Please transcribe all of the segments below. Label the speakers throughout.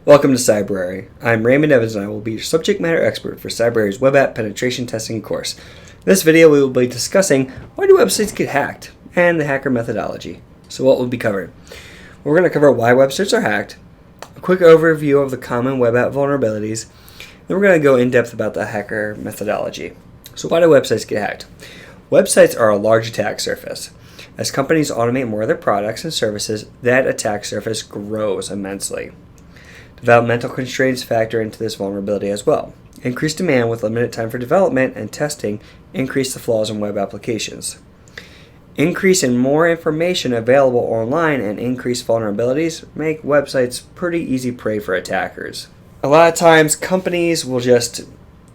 Speaker 1: Welcome to Cybrary. I'm Raymond Evans and I will be your subject matter expert for Cybrary's web app penetration testing course. In this video we will be discussing why do websites get hacked and the hacker methodology. So what will be covered? We're going to cover why websites are hacked, a quick overview of the common web app vulnerabilities, then we're going to go in depth about the hacker methodology. So why do websites get hacked? Websites are a large attack surface. As companies automate more of their products and services, that attack surface grows immensely. Developmental constraints factor into this vulnerability as well. Increased demand with limited time for development and testing increase the flaws in web applications. Increase in more information available online and increased vulnerabilities make websites pretty easy prey for attackers. A lot of times companies will just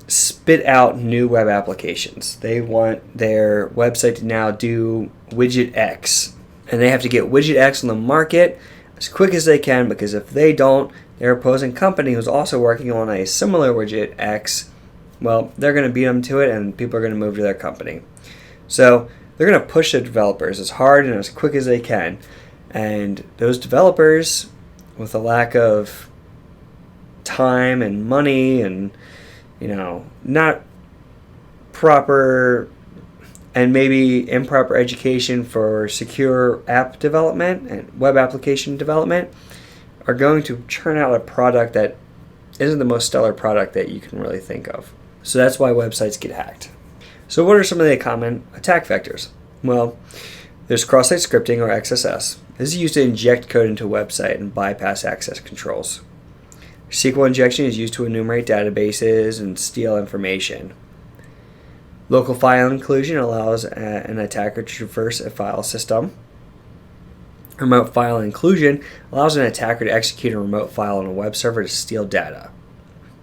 Speaker 1: spit out new web applications. They want their website to now do widget X, and they have to get widget X on the market as quick as they can, because if they don't, their opposing company who's also working on a similar widget X, well, they're going to beat them to it and people are going to move to their company. So they're going to push the developers as hard and as quick as they can. And those developers, with a lack of time and money and, not proper and maybe improper education for secure app development and web application development, are going to churn out a product that isn't the most stellar product that you can really think of. So that's why websites get hacked. So what are some of the common attack vectors? Well, there's cross-site scripting, or XSS. This is used to inject code into a website and bypass access controls. SQL injection is used to enumerate databases and steal information. Local file inclusion allows an attacker to traverse a file system. Remote file inclusion allows an attacker to execute a remote file on a web server to steal data.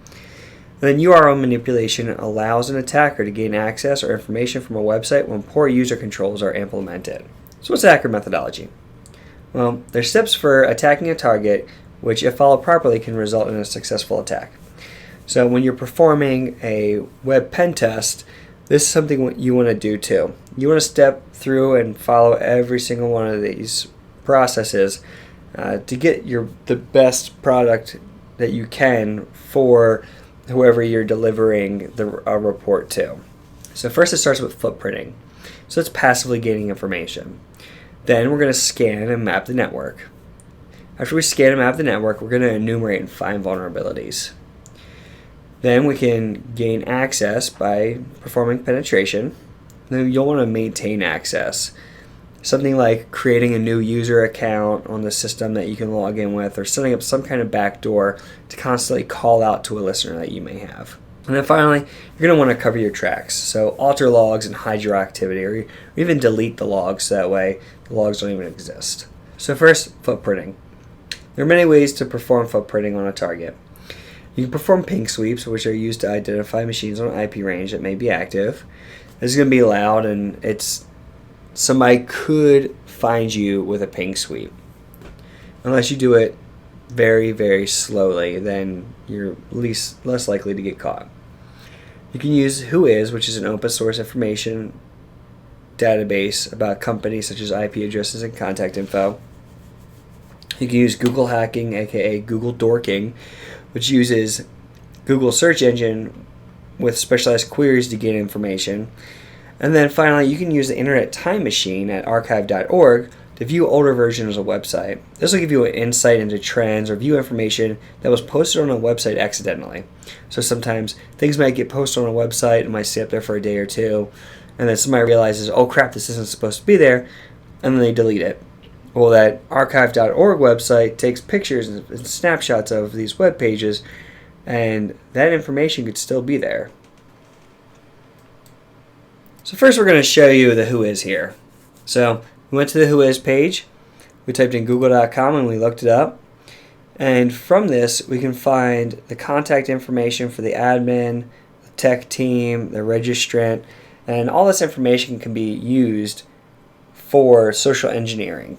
Speaker 1: And then URL manipulation allows an attacker to gain access or information from a website when poor user controls are implemented. So what's the hacker methodology? Well, there's steps for attacking a target, which if followed properly can result in a successful attack. So when you're performing a web pen test, this is something you want to do too. You want to step through and follow every single one of these processes to get the best product that you can for whoever you're delivering a report to. So first it starts with footprinting. So it's passively gaining information. Then we're going to scan and map the network. After we scan and map the network, we're going to enumerate and find vulnerabilities. Then we can gain access by performing penetration. Then you'll want to maintain access. Something like creating a new user account on the system that you can log in with, or setting up some kind of backdoor to constantly call out to a listener that you may have. And then finally, you're going to want to cover your tracks. So alter logs and hide your activity, or even delete the logs so that way the logs don't even exist. So first, footprinting. There are many ways to perform footprinting on a target. You can perform ping sweeps, which are used to identify machines on an IP range that may be active. This is going to be loud, and somebody could find you with a ping sweep. Unless you do it very, very slowly, then you're less likely to get caught. You can use Whois, which is an open source information database about companies such as IP addresses and contact info. You can use Google hacking, aka Google dorking, which uses Google search engine with specialized queries to gain information. And then finally, you can use the Internet Time Machine at archive.org to view older versions of a website. This will give you an insight into trends or view information that was posted on a website accidentally. So sometimes things might get posted on a website and might stay up there for a day or two, and then somebody realizes, oh crap, this isn't supposed to be there, and then they delete it. Well, that archive.org website takes pictures and snapshots of these web pages, and that information could still be there. So first we're going to show you the Whois here. So we went to the Whois page, we typed in google.com and we looked it up. And from this we can find the contact information for the admin, the tech team, the registrant, and all this information can be used for social engineering.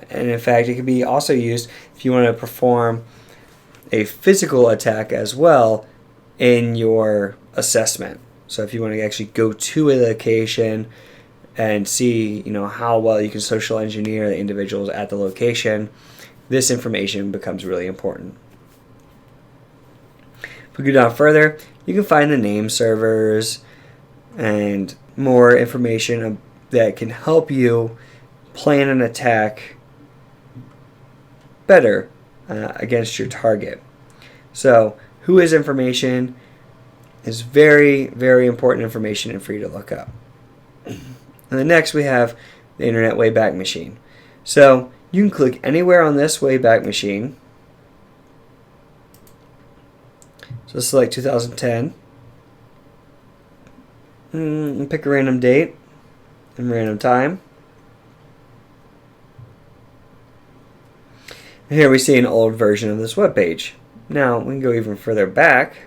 Speaker 1: And in fact, it can be also used if you want to perform a physical attack as well in your assessment. So if you want to actually go to a location and see, how well you can social engineer the individuals at the location, this information becomes really important. If we go down further, you can find the name servers and more information that can help you plan an attack better against your target. So, who is information is very, very important information for you to look up. And then next we have the Internet Wayback Machine. So, you can click anywhere on this Wayback Machine. So select 2010. And pick a random date and random time. And here we see an old version of this web page. Now we can go even further back.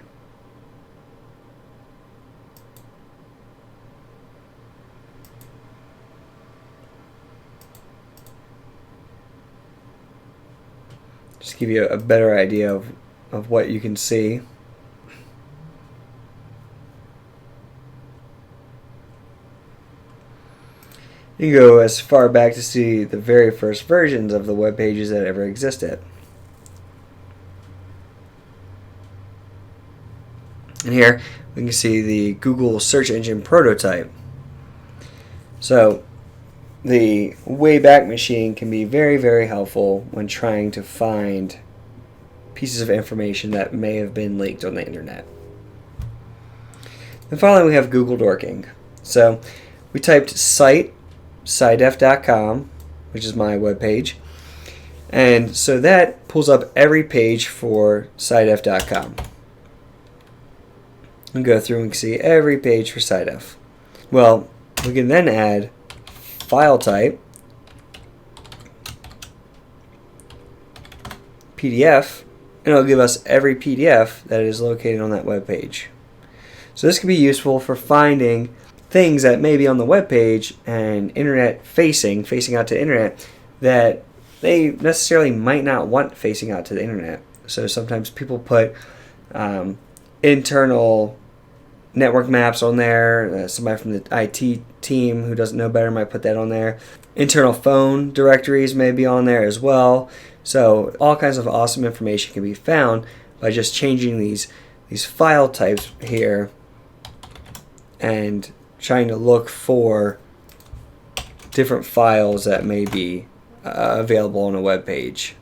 Speaker 1: Just give you a better idea of what you can see. You can go as far back to see the very first versions of the web pages that ever existed. And here we can see the Google search engine prototype. So the Wayback Machine can be very, very helpful when trying to find pieces of information that may have been leaked on the internet. And finally we have Google Dorking. So we typed cydef.com, which is my web page, and so that pulls up every page for cydef.com. And go through and see every page for Cydef. Well, we can then add file type, PDF, and it'll give us every PDF that is located on that web page. So this can be useful for finding things that may be on the web page and internet facing out to the internet that they necessarily might not want facing out to the internet. So sometimes people put internal network maps on there. Somebody from the IT team who doesn't know better might put that on there. Internal phone directories may be on there as well. So all kinds of awesome information can be found by just changing these file types here and trying to look for different files that may be available on a web page.